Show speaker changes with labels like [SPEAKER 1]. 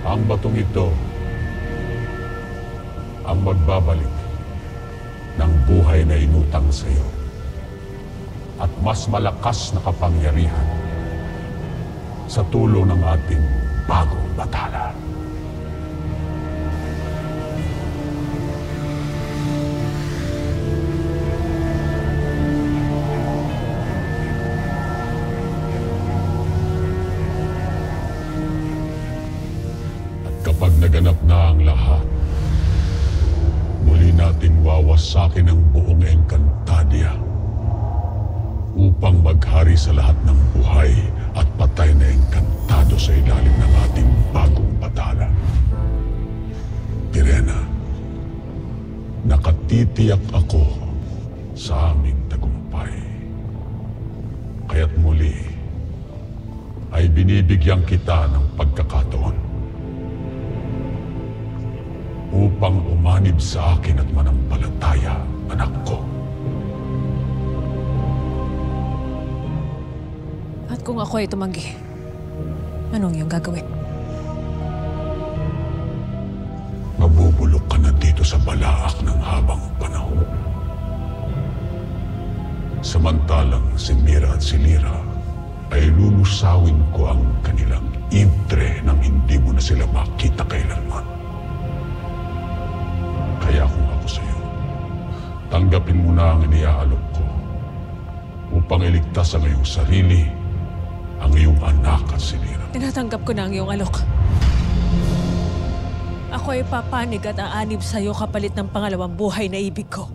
[SPEAKER 1] Ang batong ito ang magbabalik ng buhay na inutang sa iyo at mas malakas na kapangyarihan sa tulong ng ating bagong batala. Kapag naganap na ang lahat, muli nating wawasakin ang buong Encantadia upang maghari sa lahat ng buhay at patay na engkantado sa ilalim ng ating bagong batala. Pirena, nakatitiyak ako sa aming tagumpay. Kaya't muli ay binibigyan kita ng pagkakataon upang umanib sa akin at manampalataya, anak ko.
[SPEAKER 2] At kung ako ay tumanggi, anong iyong gagawin?
[SPEAKER 1] Mabubulok ka na dito sa balaak ng habang panahon. Samantalang si Mira at si Lyra ay lulusawin ko ang kanilang intre nang hindi mo na sila makita kailanman. Kaya kung ako sa iyo, tanggapin mo na ang iniaalok ko upang iligtas ang iyong sarili, ang iyong anak at si Lyra.
[SPEAKER 2] Tinatanggap ko na ang iyong alok. Ako ay papanig at aanib sa iyo kapalit ng pangalawang buhay na ibig ko.